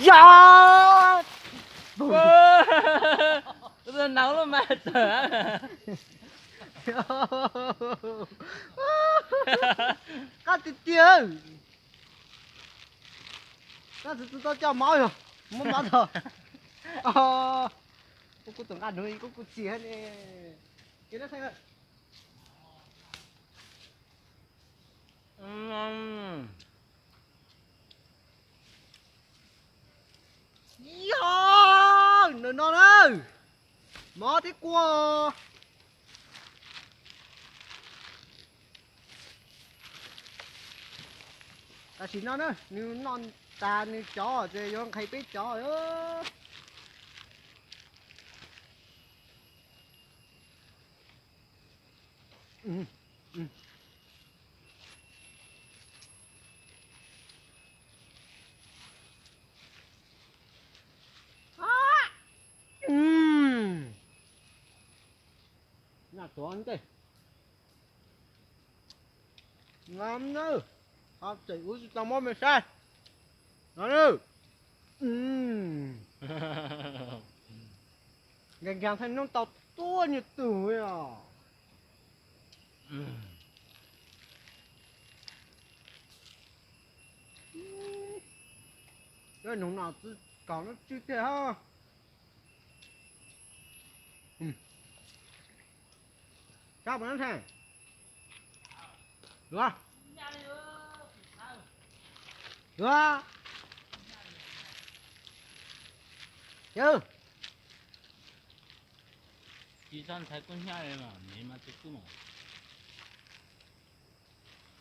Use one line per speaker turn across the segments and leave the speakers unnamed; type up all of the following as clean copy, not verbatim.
Dạ.
Giờ nóng là mệt rồi.
Các tiền. Các tôi cho máu rồi. Muốn máu rồi. Cô tưởng ăn nuôi cô chỉ hết đi. Cái đó thấy. Yo, nó ơi. Mó thế quá. Ta chỉ nó nữa, nếu non ta nếu chó thì vô hay biết chó ơ. Ừ. Ừ. Nhà toán đây. Ngon nữa. Học chạy uống tao món mày sai. Nó nữa. Gàng gàng thấy nó tao to như tuổi à. Cái nồng nào chứ còn nó chưa thế ha. Sao mà nó thế? Được không? Được không? Chứ?
지산 탈건 해야 되나? 내만 듣구나.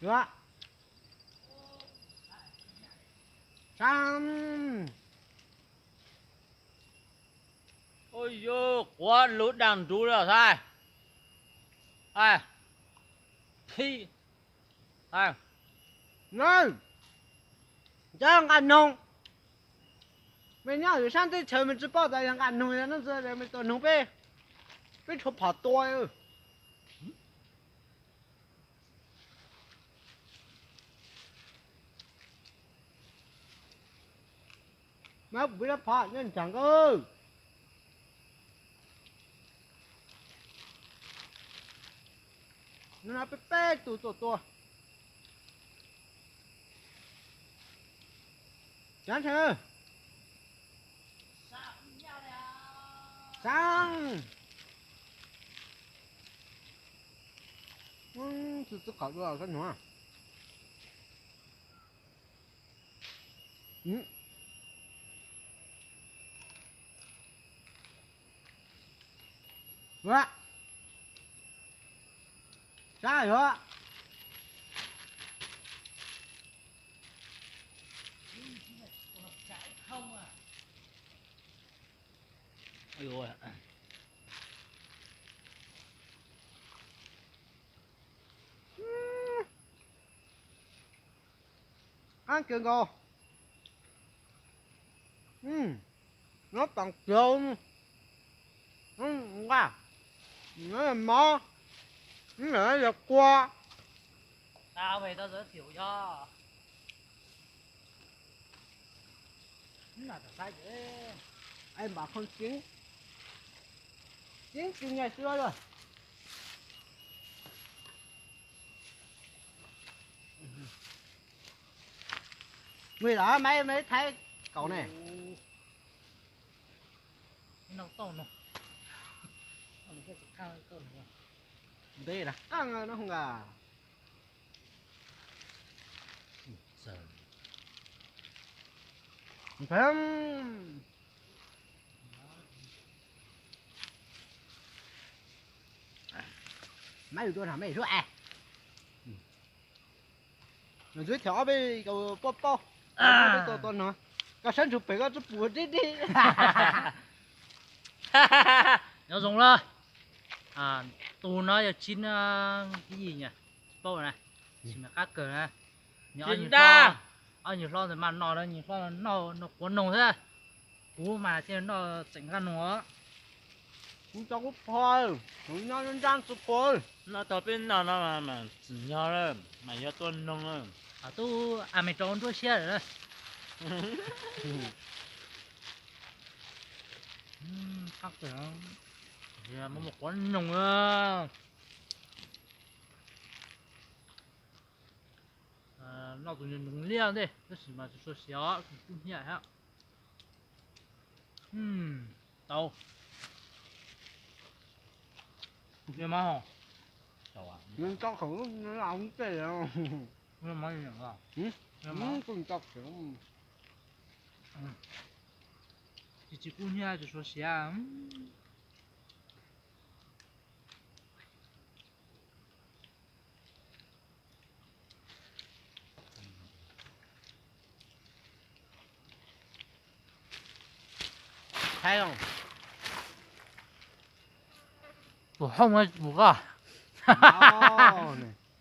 Được không? Xong.
Ôi dô, quá lũ đàn chú rồi sai. Ai? Thì. Ai?
Này. Chẳng ăn nông. Mày nhớ rồi sang tới chờ mình chỉ bảo tại ăn nông nó giờ này mình toàn nông bê. Bê chụp跑多ơi. Mà bữa đó phá nên chẳng ơi. Nó bé bé to. Chẳng thế. Sang. Tôi khảo được cái nữa. Vậy. Sao rồi?
Ôi dồi.
Ăn kìa ngô. Nó bằng trộn. Wow. Nó là mó. Nó là qua.
Tao về tao giới thiệu cho.
Nó là sai thế. Em bảo con chiến. Chiến từ ngày xưa rồi. Người đó mấy thấy cậu này.
Nó to nó. Nó sẽ cao hơn cậu nữa.
Đây là căng nó không à.
Giờ.
Phải không? Mấy đứa nào mấy đứa à. Nó dưới thỏ với cậu po. To nó. Cái sân chụp cái chụp buồn đi.
Nó dùng rồi. À, tù nó giờ chín cái gì nhỉ? Bao này. Chỉ là các cờ này. Chín đa. Anh nhiều lo rồi mà nó đó nhiều lo nó cuốn nồng thế. Cú mà trên nó chỉnh ra nó.
Không cho cúp thôi. Không cho nó răng chụp thôi.
Nó tập bên nào nó mà chỉ nhau rồi, mà nhớ tuần nông rồi. À tu à mày trốn đua xe rồi. khác rồi đó. Giờ một quán nồng á. Nó tụi mình liên đi, nó chỉ mà số xéo, cũng nhẹ ha. Tàu. Nghe má hả? Tàu à?
Nhưng cho khẩu nó làm cái gì đâu.
Nghe má gì hả? Nghe má.
Cũng cho khẩu.
Chỉ cũng nhẹ cho số xéo.
Thấy không?
Bố không ấy, bố à?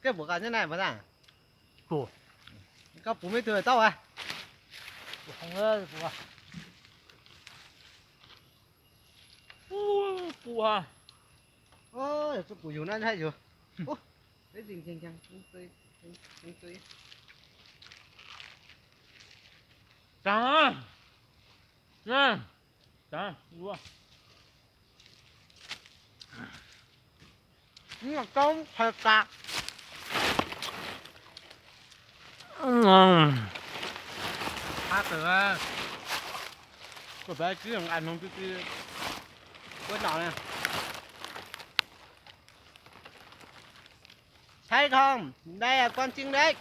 Cái bố như này mà ra.
Bố.
Các bố mới thừa tao à?
Bố không ấy, bố à? Bố à?
Ôi, cái bố dùng nó hay rồi. Ô, cái gì chăng chăng, không tươi.
Chẳng à? Chẳng, bố à?
Nhưng mà con thật cả.
Hát từ á.
Có bé cứ ăn không cứ quên nào nè. Thấy không? Đây là con chim đấy.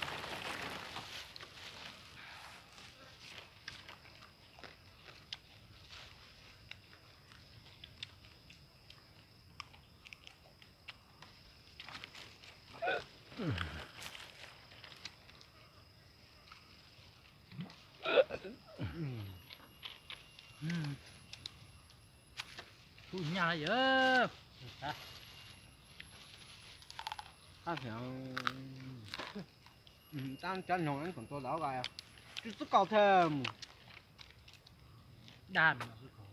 Tụi nhà này dơ.
Tao hiểu. Tao cho nhồng anh còn tôi đó rồi. Chứ sức cầu thêm.
Đàn mà cái cổ.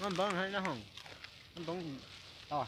Nó bắn hay nó không? Nó bắn to à?